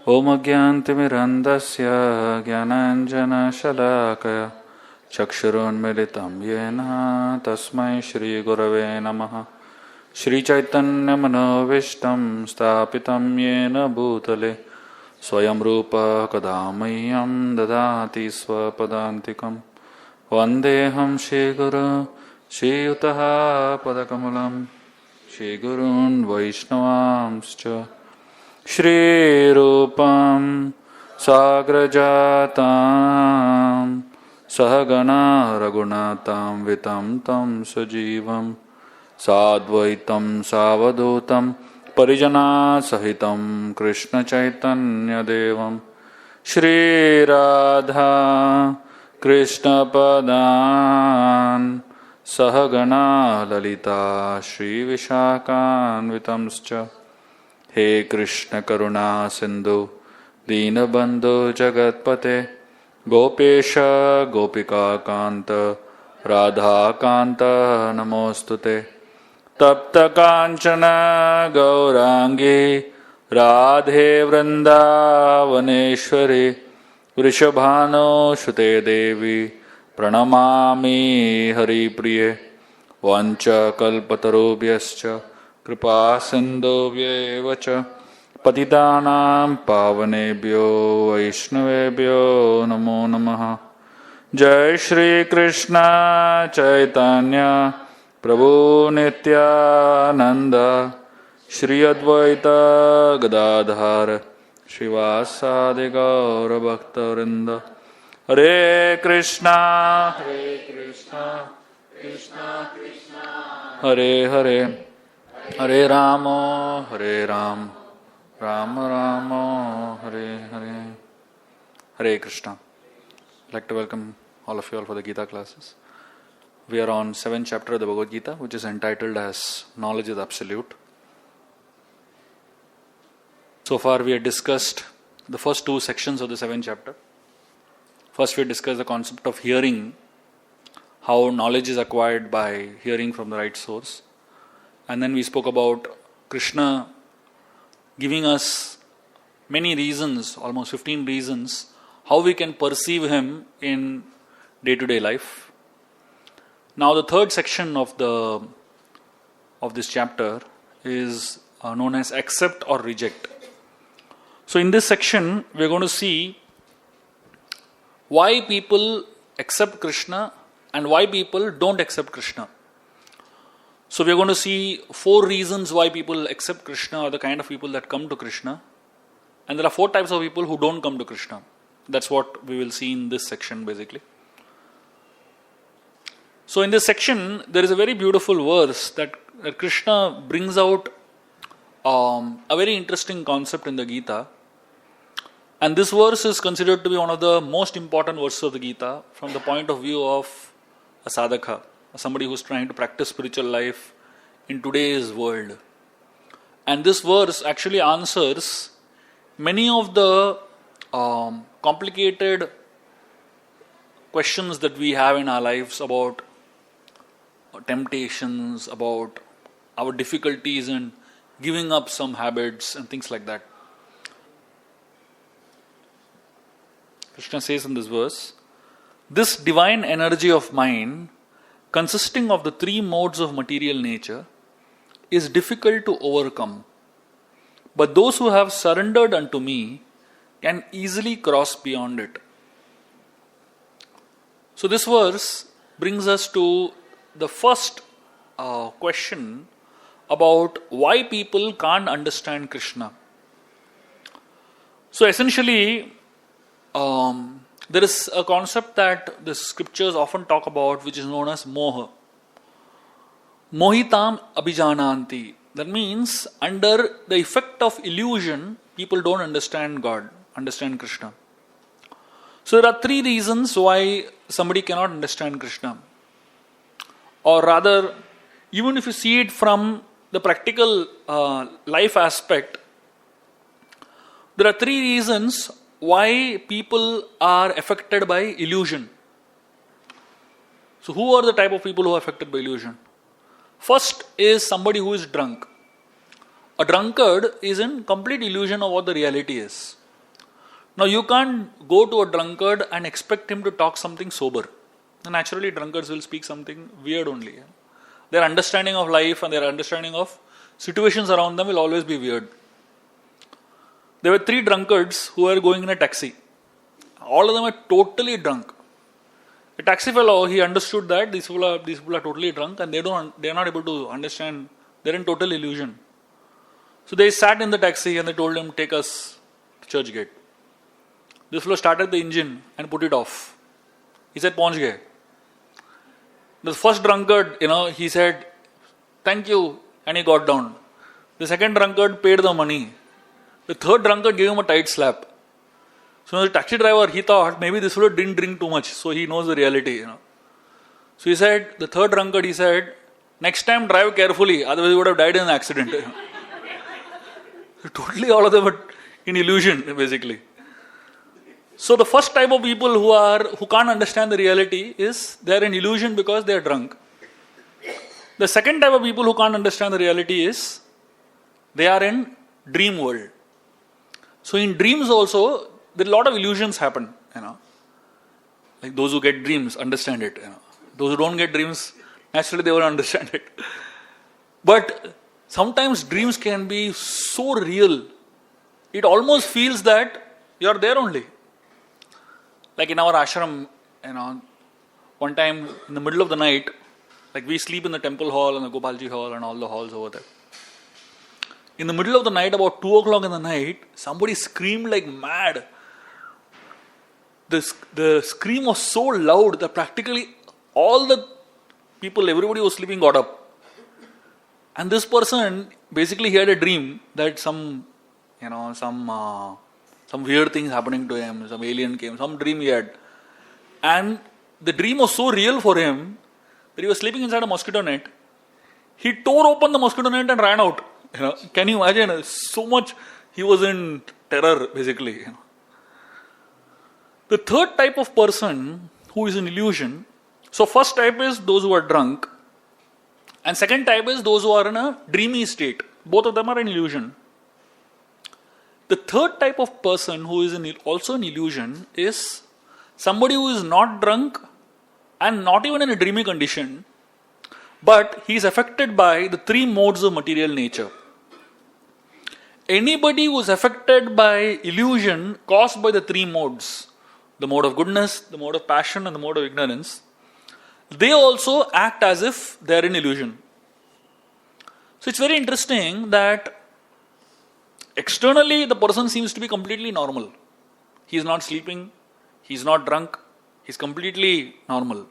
Om Agyantimirandasya Gyananjana Shalakaya Chakshurunmilitam Yena Tasmai Shri Gurave Namaha Shri Chaitanya Manovishtam Stapitam Yena Bhutale Swayam Rupa Kadamayam Dadati Swapadantikam Vandeham Shri Guru Shri Utaha Padakamalam Shri Gurun Vaishnavamscha Shri Rupam Sagrajatam Sahagana Raghunatam Vitam Tam Sajivam Sadvaitam Savadutam Parijana Sahitam Krishna Chaitanya Devam Shri Radha Krishna Padan Sahagana Lalita Shri Vishakan Vitamscha He Krishna Karuna Sindhu Deenabandhu Jagatpate Gopesha Gopika Kanta Radha Kanta Namostute Tapta Kanchana Gaurangi Radhe Vrindavaneshwari Vrishabhano Shute Devi Pranamami Hari Priye Vancha Kalpatarubhyascha Kripa Sindhuvyevacha Patitanam Pavanebhyo Vaishnavebhyo Namo Namaha Jai Shri Krishna Chaitanya Prabhu Nityananda Shri Advaita Gadadhar Srivasadi Gaura Bhakta-vrinda Hare Krishna Krishna Krishna Hare Hare Hare Rama, Hare Ram, Rama Rama, Hare Hare. Hare Krishna. I'd like to welcome all of you all for the Gita classes. We are on 7th chapter of the Bhagavad Gita, which is entitled as Knowledge is Absolute. So far we have discussed the first two sections of the 7th chapter. First we discussed the concept of hearing, how knowledge is acquired by hearing from the right source. And then we spoke about Krishna giving us many reasons, almost 15 reasons, how we can perceive him in day-to-day life. Now the third section of this chapter is known as accept or reject. So in this section, we are going to see why people accept Krishna and why people don't accept Krishna. So we are going to see 4 reasons why people accept Krishna or the kind of people that come to Krishna. And there are 4 types of people who don't come to Krishna. That's what we will see in this section basically. So in this section, there is a very beautiful verse that Krishna brings out a very interesting concept in the Gita. And this verse is considered to be one of the most important verses of the Gita from the point of view of a sadhaka, somebody who is trying to practice spiritual life in today's world. And this verse actually answers many of the complicated questions that we have in our lives about temptations, about our difficulties in giving up some habits and things like that. Krishna says in this verse, this divine energy of mine, consisting of the 3 modes of material nature, is difficult to overcome. But those who have surrendered unto me can easily cross beyond it. So this verse brings us to the first question about why people can't understand Krishna. So essentially, there is a concept that the scriptures often talk about which is known as moha. Mohitam abhijananti. That means under the effect of illusion, people don't understand God, understand Krishna. So there are 3 reasons why somebody cannot understand Krishna. Or rather, even if you see it from the practical life aspect, there are 3 reasons why people are affected by illusion. So who are the type of people who are affected by illusion? First is somebody who is drunk. A drunkard is in complete illusion of what the reality is. Now you can't go to a drunkard and expect him to talk something sober. Naturally, drunkards will speak something weird only. Their understanding of life and their understanding of situations around them will always be weird. There were 3 drunkards who were going in a taxi. All of them are totally drunk. The taxi fellow, he understood that these people are totally drunk and they are not able to understand. They're in total illusion. So they sat in the taxi and they told him, take us to church gate. This fellow started the engine and put it off. He said, "Paunch gaye." The first drunkard, he said, "Thank you," and he got down. The second drunkard paid the money. The third drunkard gave him a tight slap. So the taxi driver, he thought maybe this fellow didn't drink too much, so he knows the reality. So he said, the third drunkard, he said, "Next time drive carefully, otherwise you would have died in an accident." Totally all of them were in illusion, basically. So the first type of people who can't understand the reality is they are in illusion because they are drunk. The second type of people who can't understand the reality is they are in dream world. So in dreams also, there are a lot of illusions happen. Like those who get dreams understand it. Those who don't get dreams, naturally they won't understand it. But sometimes dreams can be so real, it almost feels that you are there only. Like in our ashram, one time in the middle of the night, like we sleep in the temple hall and the Gopalji hall and all the halls over there. In the middle of the night, about 2 o'clock in the night, somebody screamed like mad. The scream was so loud that practically all the people, everybody was sleeping, got up. And this person, basically he had a dream that some weird things happening to him, some alien came, some dream he had. And the dream was so real for him that he was sleeping inside a mosquito net. He tore open the mosquito net and ran out. Can you imagine? So much he was in terror, basically. The third type of person who is in illusion, so first type is those who are drunk, and second type is those who are in a dreamy state. Both of them are in illusion. The third type of person who is also in illusion is somebody who is not drunk and not even in a dreamy condition, but he is affected by the 3 modes of material nature. Anybody who is affected by illusion caused by the 3 modes, the mode of goodness, the mode of passion and the mode of ignorance, they also act as if they are in illusion. So it's very interesting that externally, the person seems to be completely normal. He is not sleeping, he is not drunk, he is completely normal.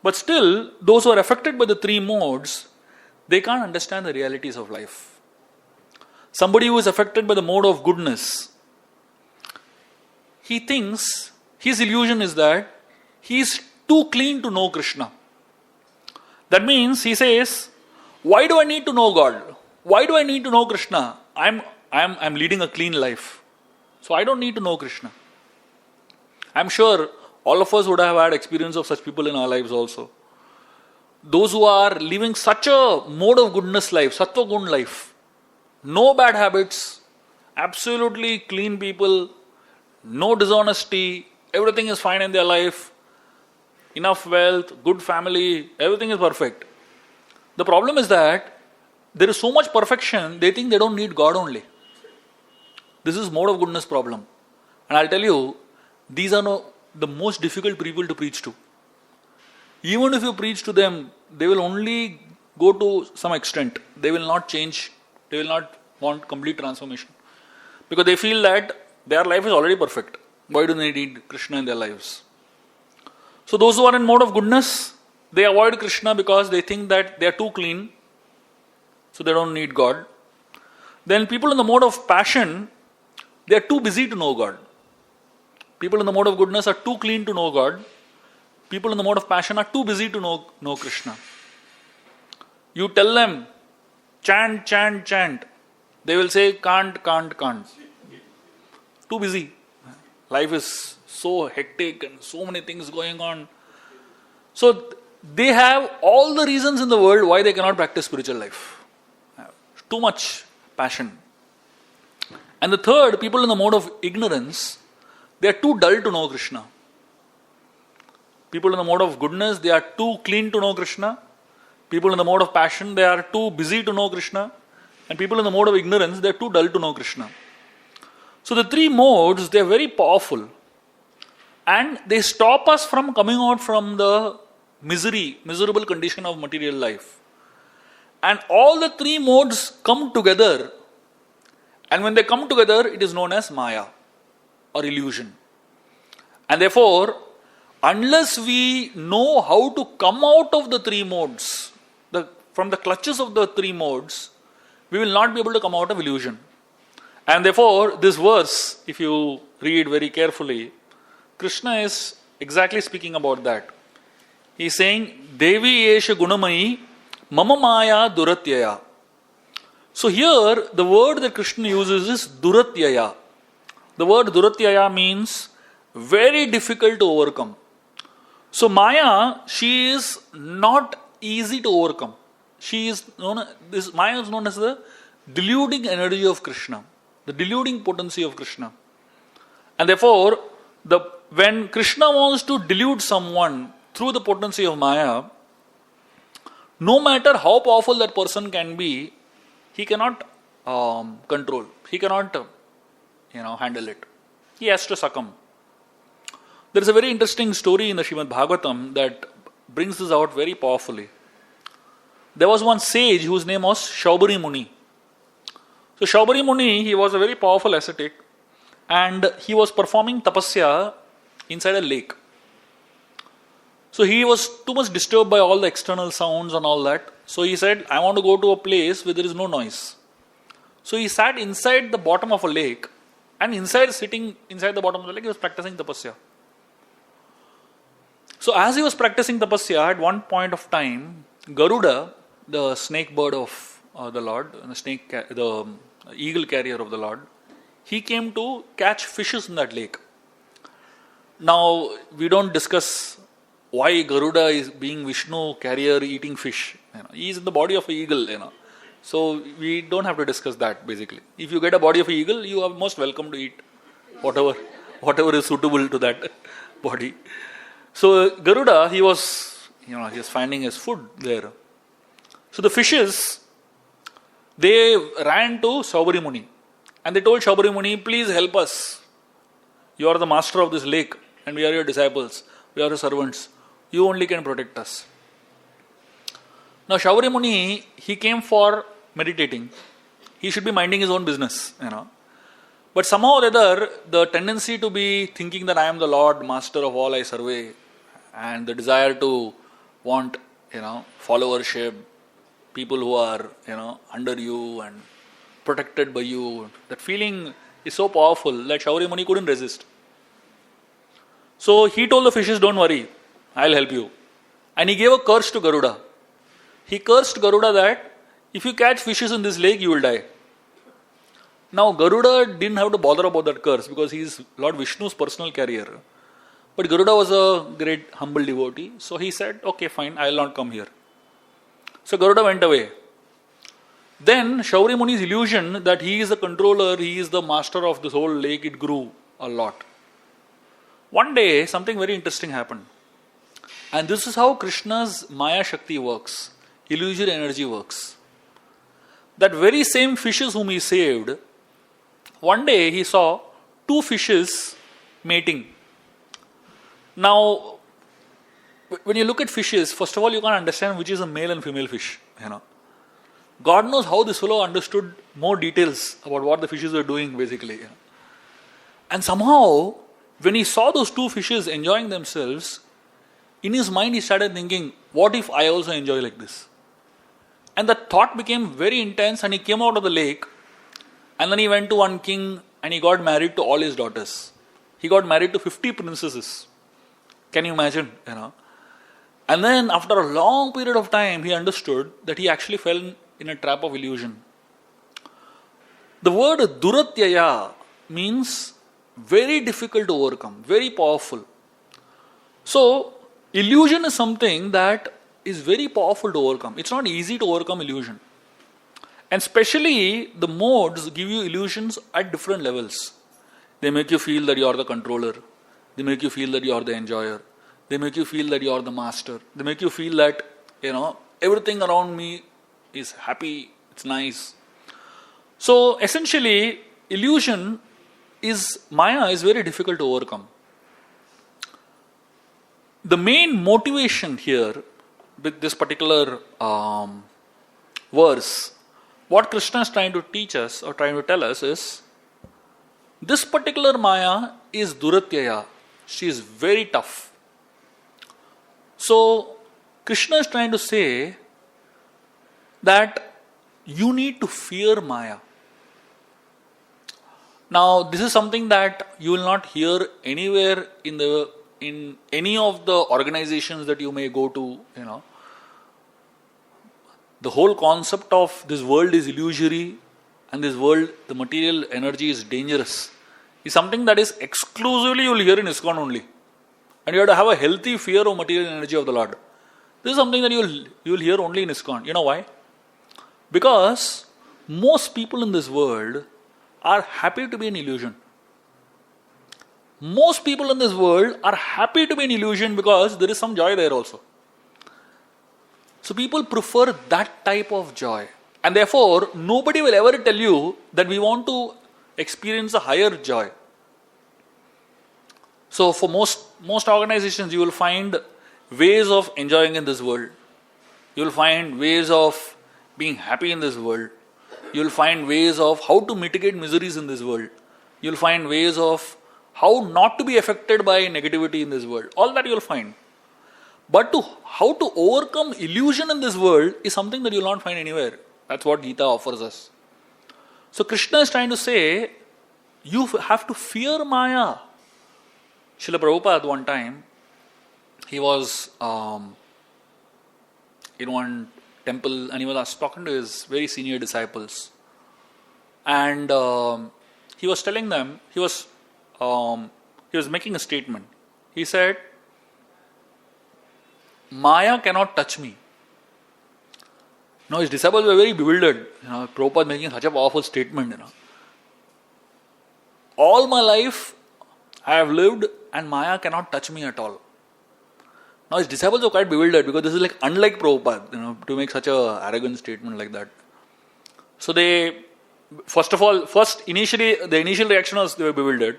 But still, those who are affected by the 3 modes, they can't understand the realities of life. Somebody who is affected by the mode of goodness, he thinks, his illusion is that he is too clean to know Krishna. That means he says, why do I need to know God? Why do I need to know Krishna? I'm leading a clean life. So I don't need to know Krishna. I'm sure all of us would have had experience of such people in our lives also. Those who are living such a mode of goodness life, sattva gun life, no bad habits, absolutely clean people, no dishonesty, everything is fine in their life, enough wealth, good family, everything is perfect. The problem is that there is so much perfection, they think they don't need God only. This is mode of goodness problem. And I'll tell you, these are the most difficult people to preach to. Even if you preach to them, they will only go to some extent. They will not change. They will not want complete transformation. Because they feel that their life is already perfect. Why do they need Krishna in their lives? So those who are in mode of goodness, they avoid Krishna because they think that they are too clean. So they don't need God. Then people in the mode of passion, they are too busy to know God. People in the mode of goodness are too clean to know God. People in the mode of passion are too busy to know Krishna. You tell them, chant, chant, chant. They will say, can't, can't, can't. Too busy. Life is so hectic and so many things going on. So they have all the reasons in the world why they cannot practice spiritual life. Too much passion. And the third, people in the mode of ignorance, they are too dull to know Krishna. People in the mode of goodness, they are too clean to know Krishna. People in the mode of passion, they are too busy to know Krishna. And people in the mode of ignorance, they are too dull to know Krishna. So the three modes, they are very powerful. And they stop us from coming out from the miserable condition of material life. And all the three modes come together. And when they come together, it is known as Maya or illusion. And therefore, unless we know how to come out of the three modes, from the clutches of the three modes, we will not be able to come out of illusion. And therefore, this verse, if you read very carefully, Krishna is exactly speaking about that. He is saying, Devi Esha Gunamayi Mama Maya Duratyaya. So here, the word that Krishna uses is Duratyaya. The word Duratyaya means very difficult to overcome. So Maya, she is not easy to overcome. Maya is known as the deluding energy of Krishna, the deluding potency of Krishna. And therefore, when Krishna wants to delude someone through the potency of Maya, no matter how powerful that person can be, he cannot control. He cannot, handle it. He has to succumb. There is a very interesting story in the Srimad Bhagavatam that brings this out very powerfully. There was one sage whose name was Shubha Muni. So Shubha Muni, he was a very powerful ascetic, and he was performing tapasya inside a lake. So he was too much disturbed by all the external sounds and all that. So he said, I want to go to a place where there is no noise. So he sat inside the bottom of a lake, and sitting inside the bottom of the lake, he was practicing tapasya. So as he was practicing tapasya, at one point of time, Garuda, the snake bird of the Lord, the eagle carrier of the Lord, he came to catch fishes in that lake. Now, we don't discuss why Garuda is being Vishnu carrier eating fish. He is in the body of an eagle. So we don't have to discuss that basically. If you get a body of an eagle, you are most welcome to eat whatever is suitable to that body. So Garuda, he was finding his food there. So the fishes, they ran to Shubha Muni and they told Shubha Muni, please help us. You are the master of this lake and we are your disciples. We are your servants. You only can protect us. Now Shubha Muni, he came for meditating. He should be minding his own business, But somehow or other, the tendency to be thinking that I am the Lord, master of all I survey, and the desire to want, followership, people who are, under you and protected by you, that feeling is so powerful that Shubha Muni couldn't resist. So he told the fishes, don't worry, I'll help you. And he gave a curse to Garuda. He cursed Garuda that if you catch fishes in this lake, you will die. Now Garuda didn't have to bother about that curse because he is Lord Vishnu's personal carrier. But Garuda was a great humble devotee. So he said, okay, fine, I will not come here. So Garuda went away. Then Shubha Muni's illusion that he is the controller, he is the master of this whole lake, it grew a lot. One day, something very interesting happened. And this is how Krishna's Maya Shakti works. Illusory energy works. That very same fishes whom he saved, one day he saw two fishes mating. Now, when you look at fishes, first of all, you can't understand which is a male and female fish. God knows how this fellow understood more details about what the fishes were doing, basically. And somehow, when he saw those two fishes enjoying themselves, in his mind he started thinking, what if I also enjoy like this? And the thought became very intense and he came out of the lake and then he went to one king and he got married to all his daughters. He got married to 50 princesses. Can you imagine? And then after a long period of time, he understood that he actually fell in a trap of illusion. The word Duratyaya means very difficult to overcome, very powerful. So, illusion is something that is very powerful to overcome. It's not easy to overcome illusion. And especially the modes give you illusions at different levels. They make you feel that you are the controller. They make you feel that you are the enjoyer. They make you feel that you are the master. They make you feel that, everything around me is happy, it's nice. So essentially, Maya is very difficult to overcome. The main motivation here with this particular verse, what Krishna is trying to teach us or trying to tell us is, this particular Maya is Duratyaya. She is very tough. So, Krishna is trying to say that you need to fear Maya. Now, this is something that you will not hear anywhere in any of the organizations that you may go to, The whole concept of this world is illusory and this world, the material energy is dangerous, is something that is exclusively you will hear in ISKCON only. And you have to have a healthy fear of material energy of the Lord. This is something that you will hear only in ISKCON. You know why? Because most people in this world are happy to be an illusion. Most people in this world are happy to be an illusion because there is some joy there also. So people prefer that type of joy. And therefore, nobody will ever tell you that we want to experience a higher joy. So for most organizations, you will find ways of enjoying in this world. You will find ways of being happy in this world. You will find ways of how to mitigate miseries in this world. You will find ways of how not to be affected by negativity in this world. All that you will find. But how to overcome illusion in this world is something that you will not find anywhere. That's what Gita offers us. So Krishna is trying to say, you have to fear Maya. Srila Prabhupada one time, he was in one temple and he was talking to his very senior disciples. And he was telling them, he was making a statement. He said, Maya cannot touch me. Now his disciples were very bewildered. Prabhupada making such a powerful statement. All my life I have lived and Maya cannot touch me at all. Now his disciples were quite bewildered because this is like unlike Prabhupada, to make such a arrogant statement like that. So they, the initial reaction was they were bewildered.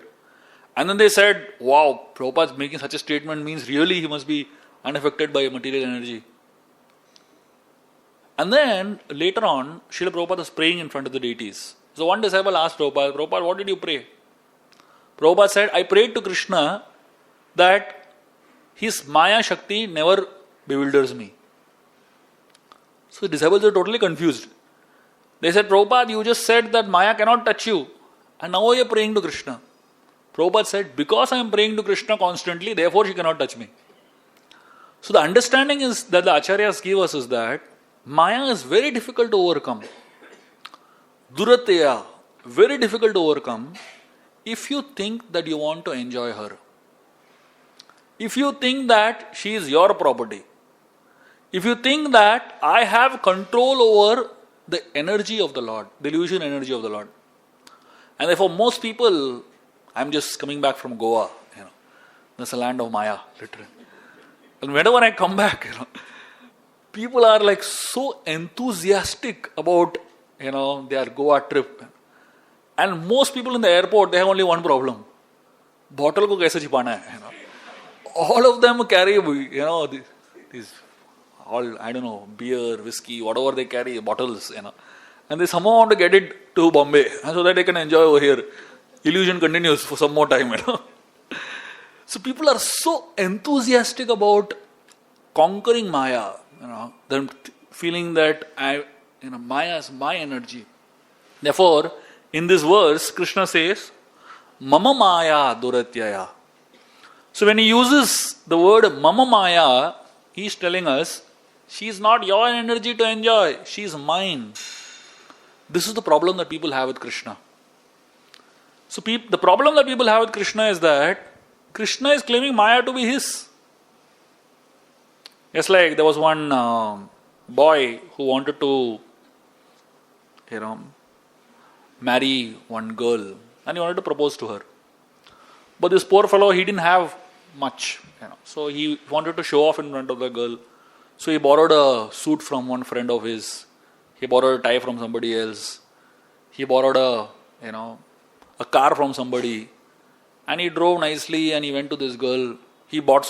And then they said, wow, Prabhupada making such a statement means really he must be unaffected by material energy. And then later on, Srila Prabhupada was praying in front of the deities. So one disciple asked Prabhupada, what did you pray? Prabhupada said, I prayed to Krishna that his Maya Shakti never bewilders me. So the disciples were totally confused. They said, Prabhupada, you just said that Maya cannot touch you. And now you are praying to Krishna. Prabhupada said, because I am praying to Krishna constantly, therefore she cannot touch me. So the understanding is that the Acharyas give us is that Maya is very difficult to overcome. Duratyaya, very difficult to overcome if you think that you want to enjoy her. If you think that she is your property. If you think that I have control over the energy of the Lord, the illusion energy of the Lord. And therefore most people, I'm just coming back from Goa, that's a land of Maya, literally. And whenever I come back, people are like so enthusiastic about, their Goa trip. And most people in the airport, they have only one problem. Bottle ko kaise chipana hai, All of them carry, these all, beer, whiskey, whatever they carry, bottles, And they somehow want to get it to Bombay, so that they can enjoy over here. Illusion continues for some more time, So people are so enthusiastic about conquering Maya, them feeling that Maya is my energy. Therefore, in this verse, Krishna says, Mama Maya Duratyaya. So when he uses the word Mama Maya, he is telling us, she is not your energy to enjoy, she is mine. This is the problem that people have with Krishna. So the problem that people have with Krishna is that Krishna is claiming Maya to be his. Just like there was one boy who wanted to, marry one girl and he wanted to propose to her. But this poor fellow, he didn't have much. So he wanted to show off in front of the girl. So he borrowed a suit from one friend of his. He borrowed a tie from somebody else. He borrowed a car from somebody. And he drove nicely and he went to this girl. He borrowed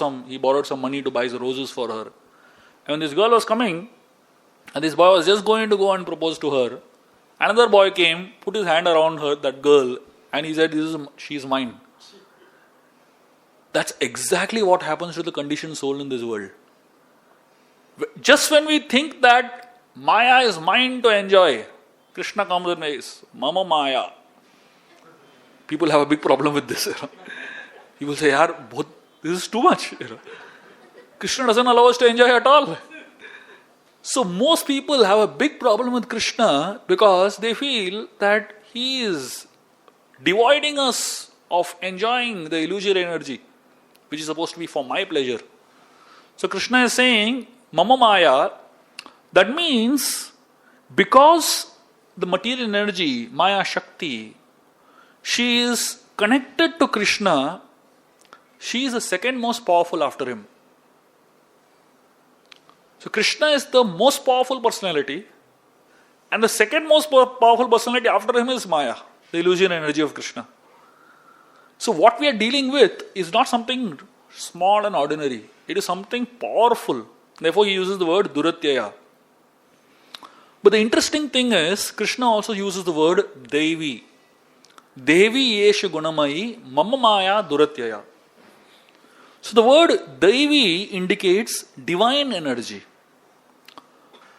some money to buy roses for her. And when this girl was coming, and this boy was just going to go and propose to her, another boy came, put his hand around her, that girl, and he said, she's mine. That's exactly what happens to the conditioned soul in this world. Just when we think that Maya is mine to enjoy, Krishna comes and says, Mama Maya. People have a big problem with this. People say, this is too much. Krishna doesn't allow us to enjoy at all. So most people have a big problem with Krishna because they feel that he is dividing us of enjoying the illusory energy, which is supposed to be for my pleasure. So Krishna is saying, Mama Maya, that means because the material energy, Maya Shakti, she is connected to Krishna, she is the second most powerful after him. So Krishna is the most powerful personality, and the second most powerful personality after him is Maya, the illusion energy of Krishna. So what we are dealing with is not something small and ordinary. It is something powerful. Therefore he uses the word Duratyaya. But the interesting thing is, Krishna also uses the word Devi. Devi Yesha Gunamayi Mama Maya Duratyaya. So the word Devi indicates divine energy.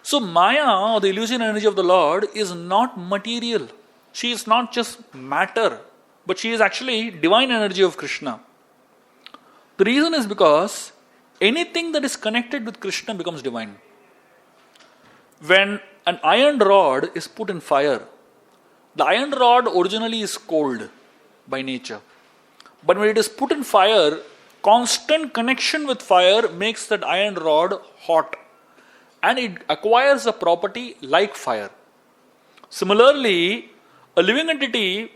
So Maya, or the illusion energy of the Lord, is not material. She is not just matter, but she is actually divine energy of Krishna. The reason is because anything that is connected with Krishna becomes divine. When an iron rod is put in fire, the iron rod originally is cold by nature. But when it is put in fire, constant connection with fire makes that iron rod hot. And it acquires a property like fire. Similarly, a living entity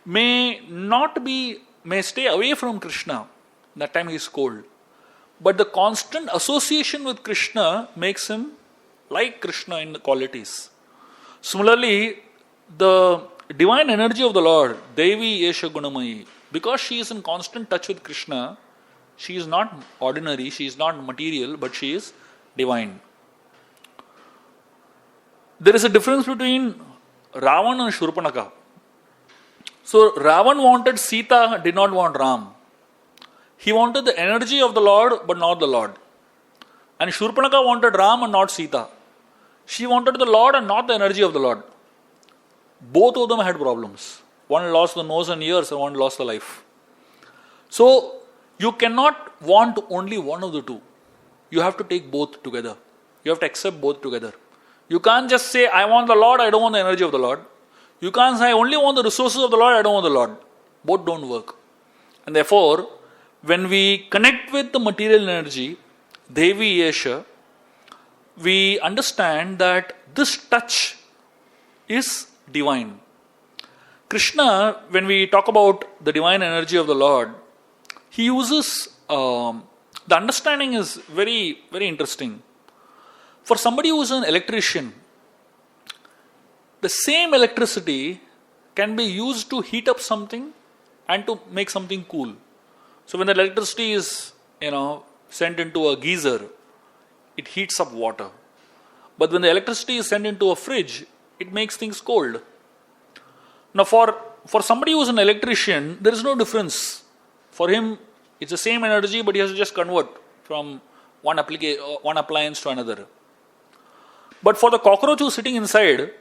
may stay away from Krishna. That time he is cold. But the constant association with Krishna makes him like Krishna in the qualities. Similarly, the divine energy of the Lord, Devi Yesha Gunamayi, because she is in constant touch with Krishna, she is not ordinary, she is not material, but she is divine. There is a difference between Ravan and Shurpanaka. So Ravan wanted Sita, did not want Ram. He wanted the energy of the Lord, but not the Lord. And Shurpanaka wanted Ram and not Sita. She wanted the Lord and not the energy of the Lord. Both of them had problems. One lost the nose and ears, and one lost the life. So you cannot want only one of the two. You have to take both together. You have to accept both together. You can't just say, I want the Lord, I don't want the energy of the Lord. You can't say, I only want the resources of the Lord, I don't want the Lord. Both don't work. And therefore, when we connect with the material energy, Devi Yesha, we understand that this touch is divine. Krishna, when we talk about the divine energy of the Lord, he uses, the understanding is very, very interesting. For somebody who is an electrician, the same electricity can be used to heat up something and to make something cool. So when the electricity is, sent into a geyser, it heats up water. But when the electricity is sent into a fridge, it makes things cold. Now for somebody who is an electrician, there is no difference. For him, it's the same energy, but he has to just convert from one appliance to another. But for the cockroach who is sitting inside, if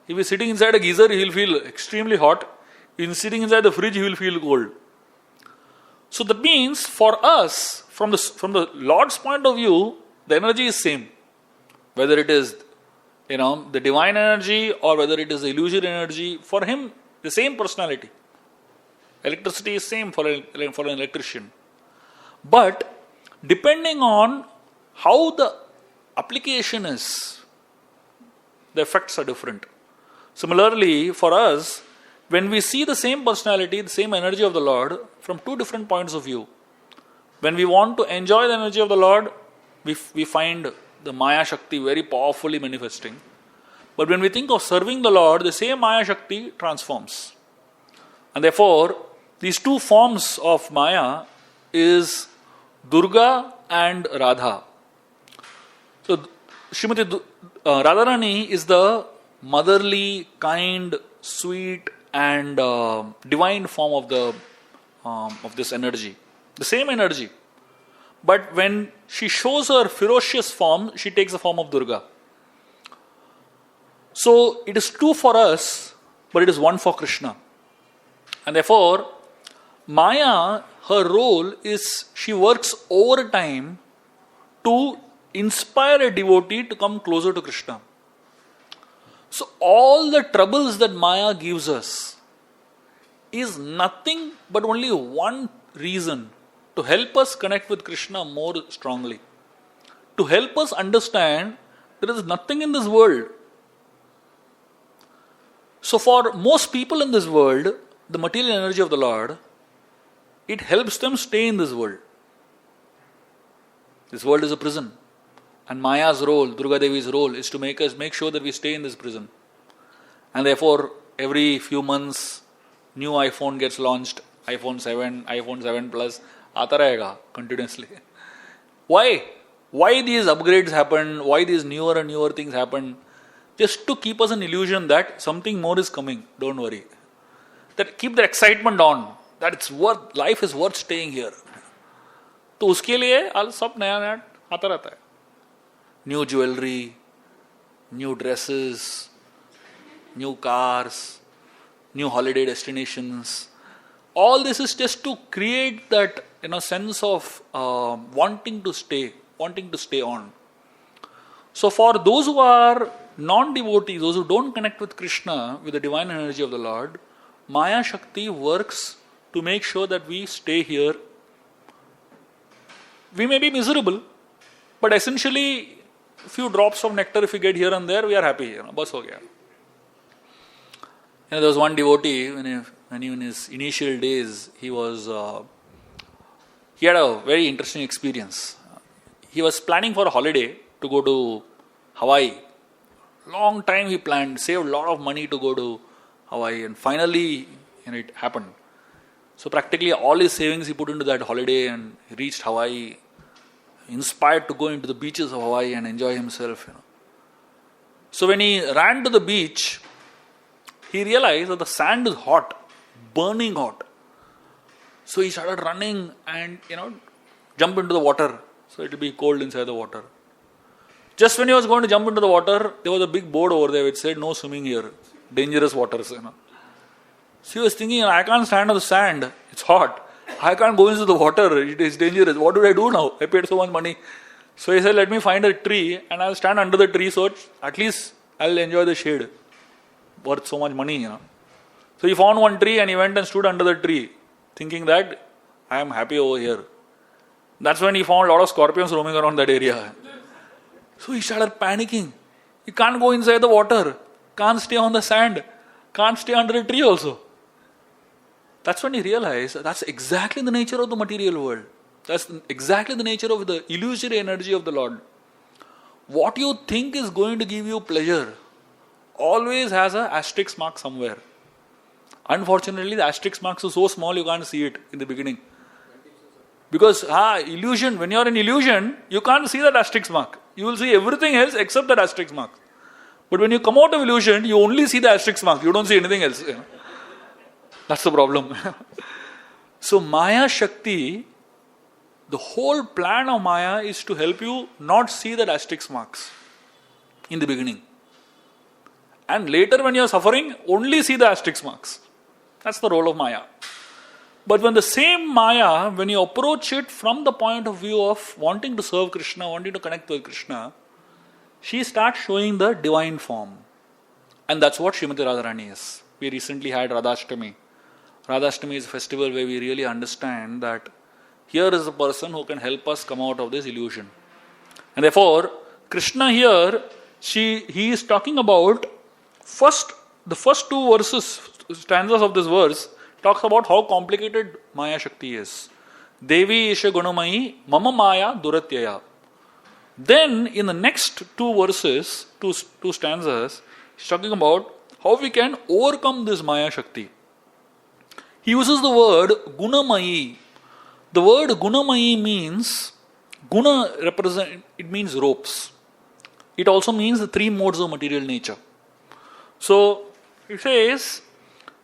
he is sitting inside a geyser, he will feel extremely hot. If he is sitting inside the fridge, he will feel cold. So that means for us, from the Lord's point of view, the energy is same. Whether it is, the divine energy or whether it is the illusory energy, for him, the same personality. Electricity is same for an electrician. But depending on how the application is, the effects are different. Similarly, for us, when we see the same personality, the same energy of the Lord from two different points of view, when we want to enjoy the energy of the Lord, we find the Maya Shakti very powerfully manifesting. But when we think of serving the Lord, the same Maya Shakti transforms. And therefore, these two forms of Maya is Durga and Radha. So, Srimati Radharani is the motherly, kind, sweet and divine form of this energy. The same energy. But when she shows her ferocious form, she takes the form of Durga. So it is two for us, but it is one for Krishna. And therefore, Maya, her role is she works over time to inspire a devotee to come closer to Krishna. So all the troubles that Maya gives us is nothing but only one reason to help us connect with Krishna more strongly. To help us understand there is nothing in this world. So for most people in this world, the material energy of the Lord, it helps them stay in this world. This world is a prison. And Maya's role, Durga Devi's role, is to make sure that we stay in this prison. And therefore, every few months, new iPhone gets launched, iPhone 7, iPhone 7 Plus, aata rahega continuously. Why? Why these upgrades happen? Why these newer and newer things happen? Just to keep us an illusion that something more is coming. Don't worry. That keep the excitement on. That it's worth, life is worth staying here. तो उसके लिए सब नया नया आता रहता है. New jewelry, new dresses, new cars, new holiday destinations. All this is just to create that sense of wanting to stay on. So for those who are non-devotees, those who don't connect with Krishna, with the divine energy of the Lord, Maya Shakti works to make sure that we stay here. We may be miserable, but essentially a few drops of nectar if we get here and there, we are happy. Bas ho gaya. There was one devotee, when in his initial days, he had a very interesting experience. He was planning for a holiday to go to Hawaii. Long time he planned, saved a lot of money to go to Hawaii, and finally it happened. So practically all his savings he put into that holiday, and he reached Hawaii, inspired to go into the beaches of Hawaii and enjoy himself. So when he ran to the beach, he realized that the sand is hot, burning hot. So he started running and jump into the water, so it will be cold inside the water. Just when he was going to jump into the water, there was a big board over there which said no swimming here, dangerous waters. So he was thinking, I can't stand on the sand, it's hot. I can't go into the water, it is dangerous. What do I do now? I paid so much money. So he said, let me find a tree and I'll stand under the tree, so at least I'll enjoy the shade. Worth so much money. So he found one tree and he went and stood under the tree, thinking that I am happy over here. That's when he found a lot of scorpions roaming around that area. So he started panicking. He can't go inside the water, can't stay on the sand, can't stay under a tree also. That's when he realized that's exactly the nature of the material world. That's exactly the nature of the illusory energy of the Lord. What you think is going to give you pleasure always has an asterisk mark somewhere. Unfortunately, the asterisk mark is so small you can't see it in the beginning. Because illusion, when you are in illusion, you can't see that asterisk mark. You will see everything else except that asterisk mark. But when you come out of illusion, you only see the asterisk mark. You don't see anything else. That's the problem. So Maya Shakti, the whole plan of Maya is to help you not see that asterisk marks in the beginning. And later when you are suffering, only see the asterisk marks. That's the role of Maya. But when the same Maya, when you approach it from the point of view of wanting to serve Krishna, wanting to connect with Krishna, she starts showing the divine form. And that's what Srimati Radharani is. We recently had Radhashtami. Radhashtami is a festival where we really understand that here is a person who can help us come out of this illusion. And therefore, Krishna here, he is talking about the first two verses stanzas of this verse talks about how complicated Maya Shakti is. Devi Isha Gunamayi Mama Maya Duratyaya. Then in the next two verses, two stanzas, he's talking about how we can overcome this Maya Shakti. He uses the word Gunamayi. The word Gunamayi means, Guna it means ropes. It also means the three modes of material nature. So it says,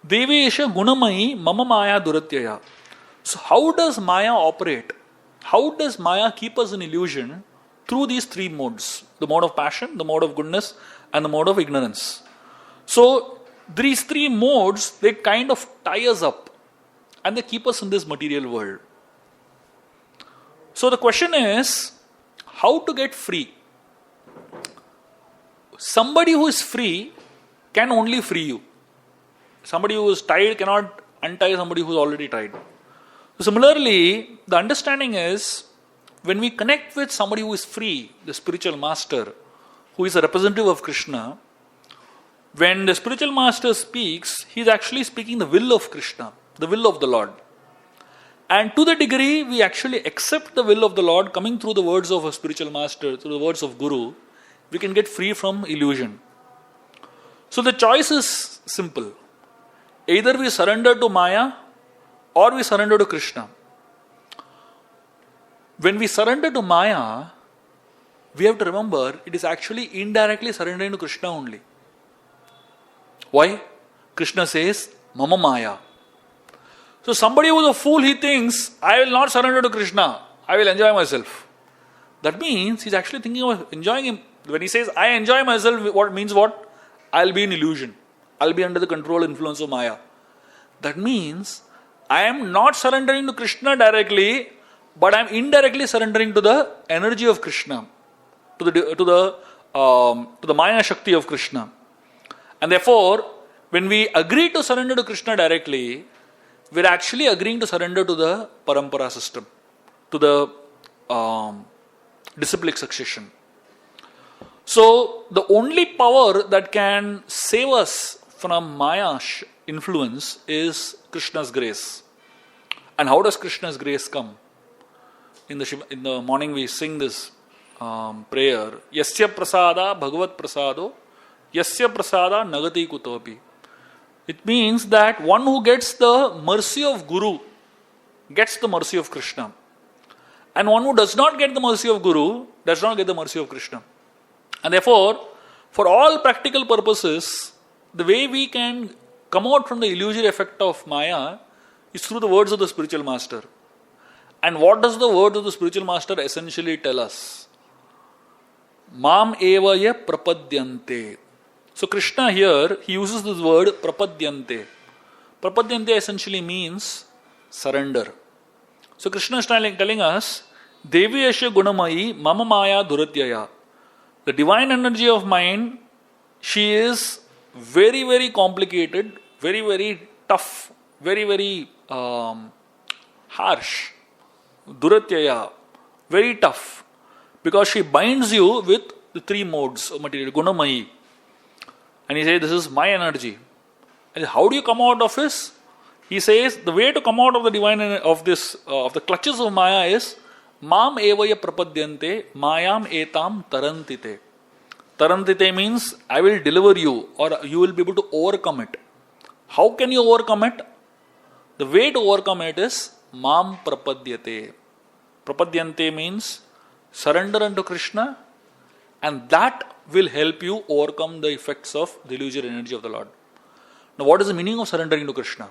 Devi Isha Gunamayi Mama Maya Duratyaya. So how does Maya operate? How does Maya keep us in illusion? Through these three modes. The mode of passion, the mode of goodness, and the mode of ignorance. So these three modes, they kind of tie us up and they keep us in this material world. So the question is, how to get free? Somebody who is free can only free you. Somebody who is tied cannot untie somebody who is already tied. Similarly, the understanding is, when we connect with somebody who is free, the spiritual master, who is a representative of Krishna, when the spiritual master speaks, he is actually speaking the will of Krishna, the will of the Lord. And to the degree we actually accept the will of the Lord coming through the words of a spiritual master, through the words of Guru, we can get free from illusion. So the choice is simple. Either we surrender to Maya or we surrender to Krishna. When we surrender to Maya, we have to remember it is actually indirectly surrendering to Krishna only. Why? Krishna says, Mama Maya. So somebody who is a fool, he thinks, I will not surrender to Krishna. I will enjoy myself. That means he's actually thinking of enjoying him. When he says, I enjoy myself, what means what? I'll be in illusion. I'll be under the control and influence of Maya. That means I am not surrendering to Krishna directly, but I am indirectly surrendering to the energy of Krishna, to the Maya Shakti of Krishna. And therefore, when we agree to surrender to Krishna directly, we are actually agreeing to surrender to the parampara system, to the disciplic succession. So, the only power that can save us from Maya's influence is Krishna's grace. And how does Krishna's grace come? In the morning we sing this prayer, Yasya prasada Bhagavad prasado, Yasya prasada nagati kutopi. It means that one who gets the mercy of Guru gets the mercy of Krishna. And one who does not get the mercy of Guru does not get the mercy of Krishna. And therefore, for all practical purposes, the way we can come out from the illusory effect of Maya is through the words of the spiritual master. And what does the word of the spiritual master essentially tell us? Mam evaya prapadyante. So Krishna here, he uses this word prapadyante. Prapadyante essentially means surrender. So Krishna is telling us, Devi Asya Gunamayi Mama Maya Duratyaya. The divine energy of mind, she is very, very complicated, very, very tough, very, very harsh. Duratyaya, very tough. Because she binds you with the three modes of material, Gunamayi. And he says, this is my energy. And how do you come out of this? He says, the way to come out of the divine, of the clutches of Maya is, Mam evaya prapadyante, Mayam etam tarantite. Tarantite means, I will deliver you, or you will be able to overcome it. How can you overcome it? The way to overcome it is, Mam prapadyate. Prapadyante means, surrender unto Krishna, and that will help you overcome the effects of the illusory energy of the Lord. Now, what is the meaning of surrendering to Krishna?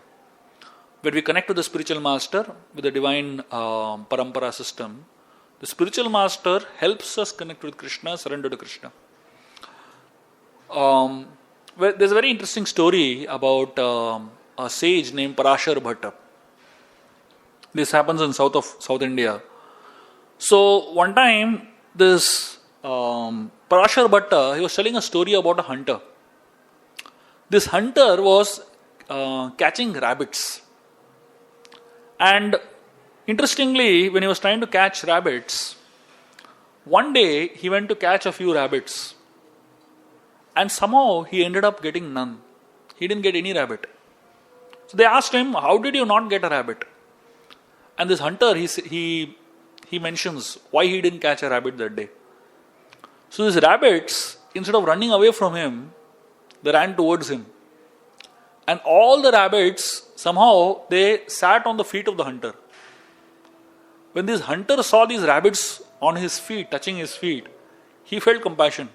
When we connect to the spiritual master with the divine parampara system, the spiritual master helps us connect with Krishna, surrender to Krishna. There's a very interesting story about a sage named Parashar Bhatta. This happens in South India. So one time, this Parashar Bhatta, he was telling a story about a hunter. This hunter was catching rabbits. And interestingly, when he was trying to catch rabbits, one day he went to catch a few rabbits. And somehow he ended up getting none. He didn't get any rabbit. So they asked him, how did you not get a rabbit? And this hunter, he mentions why he didn't catch a rabbit that day. So these rabbits, instead of running away from him, they ran towards him. And all the rabbits, somehow, they sat on the feet of the hunter. When this hunter saw these rabbits on his feet, touching his feet, he felt compassion.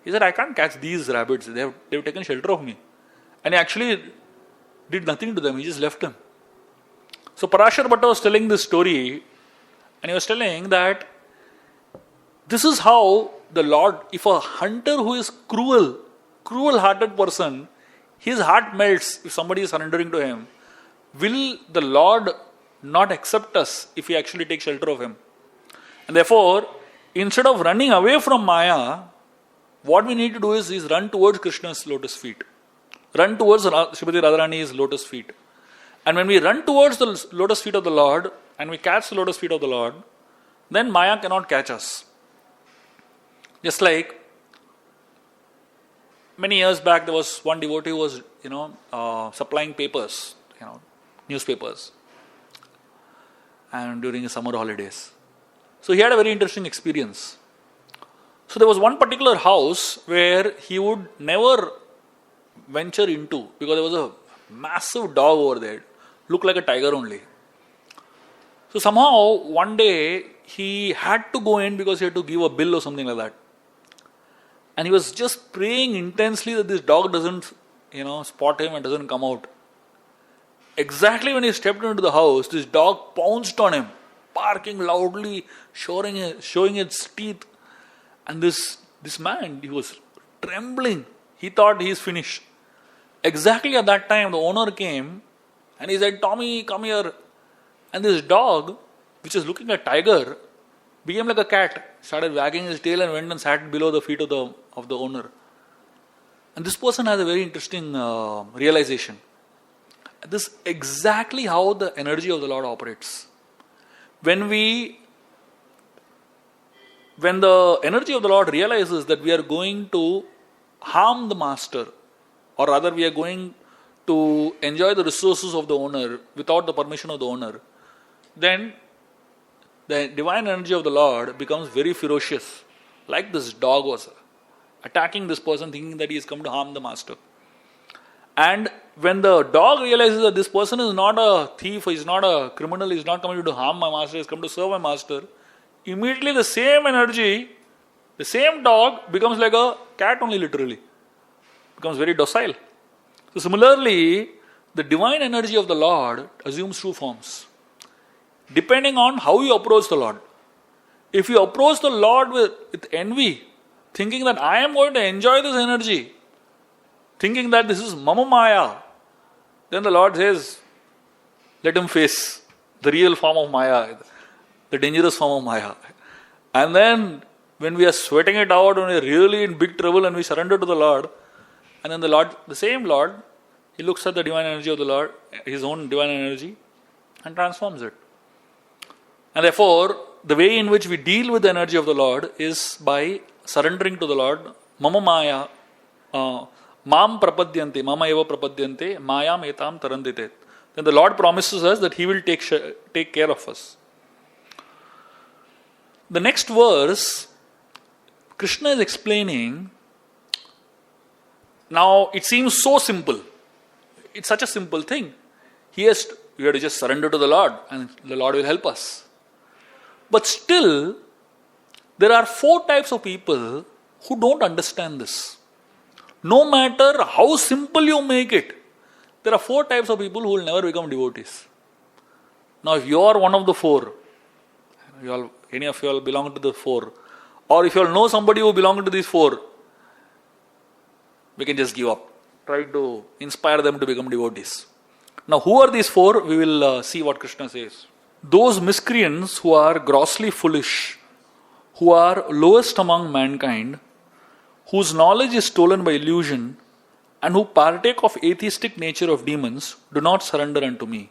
He said, I can't catch these rabbits. They've taken shelter of me. And he actually did nothing to them. He just left them. So Parashar Bhatta was telling this story, and he was telling that this is how the Lord, if a hunter who is cruel-hearted person, his heart melts if somebody is surrendering to him, will the Lord not accept us if we actually take shelter of him? And therefore, instead of running away from Maya, what we need to do is run towards Krishna's lotus feet. Run towards Srimati Radharani's lotus feet. And when we run towards the lotus feet of the Lord, and we catch the lotus feet of the Lord, then Maya cannot catch us. Just like many years back, there was one devotee who was, supplying papers, newspapers, and during the summer holidays. So he had a very interesting experience. So there was one particular house where he would never venture into because there was a massive dog over there, looked like a tiger only. So somehow one day he had to go in because he had to give a bill or something like that. And he was just praying intensely that this dog doesn't, spot him and doesn't come out. Exactly when he stepped into the house, this dog pounced on him, barking loudly, showing its teeth. And this man, he was trembling. He thought he is finished. Exactly at that time, the owner came and he said, Tommy, come here. And this dog, which is looking at tiger, became like a cat, started wagging his tail and went and sat below the feet of the owner. And this person has a very interesting realization. This is exactly how the energy of the Lord operates. When the energy of the Lord realizes that we are going to harm the master, or rather we are going to enjoy the resources of the owner without the permission of the owner, then the divine energy of the Lord becomes very ferocious. Like this dog was attacking this person thinking that he has come to harm the master. And when the dog realizes that this person is not a thief, he is not a criminal, he is not coming to harm my master, he has come to serve my master, immediately the same energy, the same dog becomes like a cat only literally. Becomes very docile. So similarly, the divine energy of the Lord assumes two forms. Depending on how you approach the Lord. If you approach the Lord with envy, thinking that I am going to enjoy this energy, thinking that this is Mama Maya, then the Lord says, let him face the real form of Maya, the dangerous form of Maya. And then when we are sweating it out, when we are really in big trouble and we surrender to the Lord, and then the same Lord, he looks at the divine energy of the Lord, his own divine energy, and transforms it. And therefore, the way in which we deal with the energy of the Lord is by surrendering to the Lord. Mama Maya, Mam prapadyante, Mama eva prapadyante, Mayam etam tarandite. Then the Lord promises us that He will take care of us. The next verse, Krishna is explaining. Now, it seems so simple. It's such a simple thing. We have to just surrender to the Lord and the Lord will help us. But still, there are 4 types of people who don't understand this. No matter how simple you make it, there are 4 types of people who will never become devotees. Now, if you are one of the 4, any of you all belong to the 4, or if you all know somebody who belongs to these 4, we can just give up. Try to inspire them to become devotees. Now, who are these 4? We will see what Krishna says. Those miscreants who are grossly foolish, who are lowest among mankind, whose knowledge is stolen by illusion, and who partake of atheistic nature of demons, do not surrender unto me.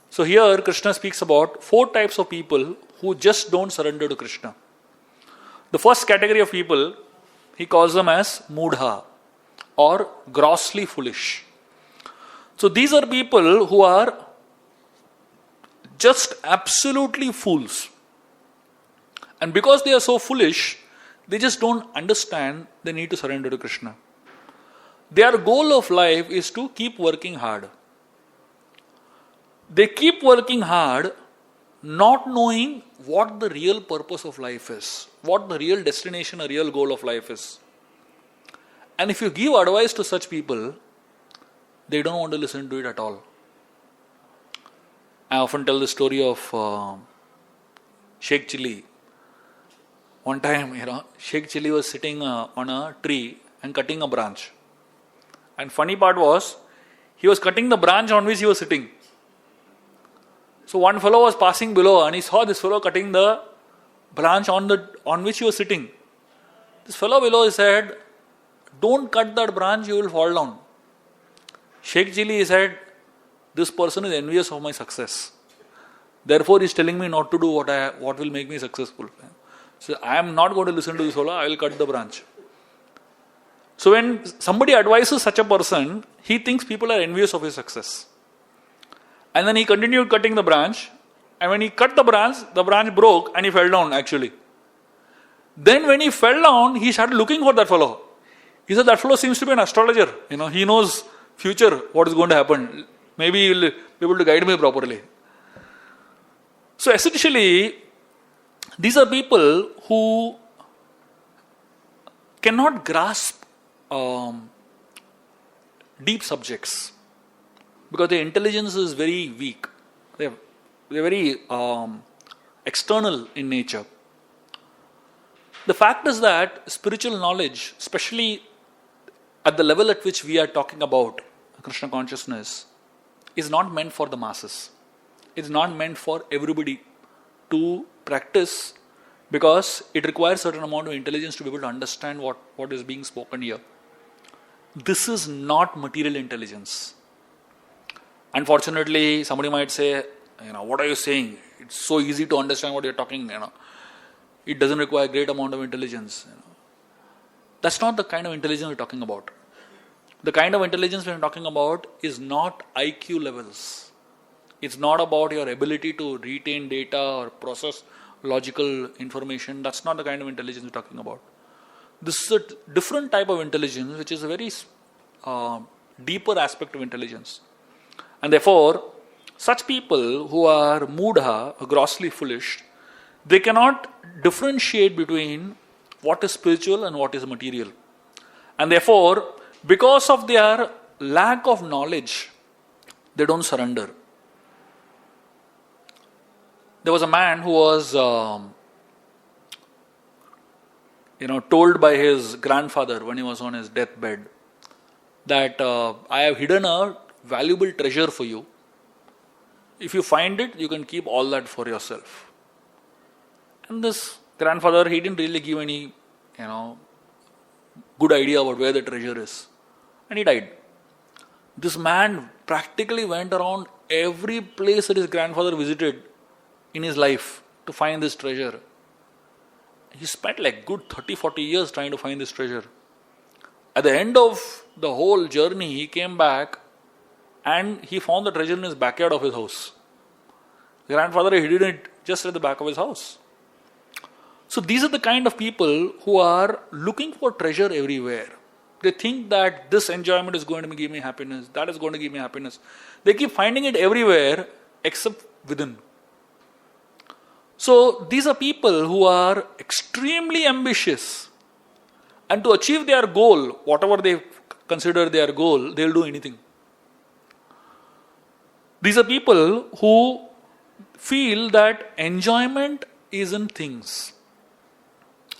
So here Krishna speaks about 4 types of people who just don't surrender to Krishna. The first category of people, he calls them as mudha, or grossly foolish. So these are people who are just absolutely fools. And because they are so foolish, they just don't understand the need to surrender to Krishna. Their goal of life is to keep working hard. They keep working hard, not knowing what the real purpose of life is, what the real destination or real goal of life is. And if you give advice to such people, they don't want to listen to it at all. I often tell the story of Sheikh Chili. One time, Sheikh Chili was sitting on a tree and cutting a branch. And funny part was, he was cutting the branch on which he was sitting. So one fellow was passing below and he saw this fellow cutting the branch on which he was sitting. This fellow below said, "Don't cut that branch, you will fall down." Sheikh Chili said, "This person is envious of my success. Therefore he is telling me not to do what will make me successful. So I am not going to listen to this fellow, I will cut the branch." So when somebody advises such a person, he thinks people are envious of his success. And then he continued cutting the branch. And when he cut the branch broke and he fell down actually. Then when he fell down, he started looking for that fellow. He said, "That fellow seems to be an astrologer. He knows future, what is going to happen. Maybe he will be able to guide me properly." So essentially, these are people who cannot grasp deep subjects because their intelligence is very weak. They're very external in nature. The fact is that spiritual knowledge, especially at the level at which we are talking about Krishna consciousness, is not meant for the masses. It's not meant for everybody to practice because it requires a certain amount of intelligence to be able to understand what is being spoken here. This is not material intelligence. Unfortunately, somebody might say, "What are you saying? It's so easy to understand what you're talking. It doesn't require a great amount of intelligence." That's not the kind of intelligence we're talking about. The kind of intelligence we're talking about is not IQ levels. It's not about your ability to retain data or process logical information. That's not the kind of intelligence we're talking about. This is a different type of intelligence, which is a very deeper aspect of intelligence. And therefore, such people who are mudha, grossly foolish, they cannot differentiate between what is spiritual and what is material. And therefore, because of their lack of knowledge, they don't surrender. There was a man who was told by his grandfather when he was on his deathbed that "I have hidden a valuable treasure for you. If you find it, you can keep all that for yourself." And this grandfather, he didn't really give any good idea about where the treasure is. And he died. This man practically went around every place that his grandfather visited in his life to find this treasure. He spent like good 30-40 years trying to find this treasure. At the end of the whole journey, he came back and he found the treasure in his backyard of his house. The grandfather hid it just at the back of his house. So these are the kind of people who are looking for treasure everywhere. They think that this enjoyment is going to give me happiness, that is going to give me happiness. They keep finding it everywhere except within. So these are people who are extremely ambitious, and to achieve their goal, whatever they consider their goal, they will do anything. These are people who feel that enjoyment is in things.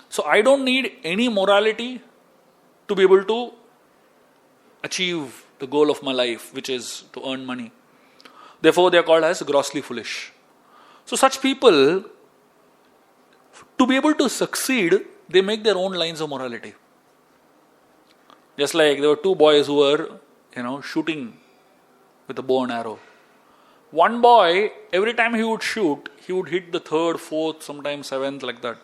So I don't need any morality to be able to achieve the goal of my life, which is to earn money. Therefore, they are called as grossly foolish. So such people, to be able to succeed, they make their own lines of morality. Just like there were two boys who were, shooting with a bow and arrow. One boy, every time he would shoot, he would hit the third, fourth, sometimes seventh, like that.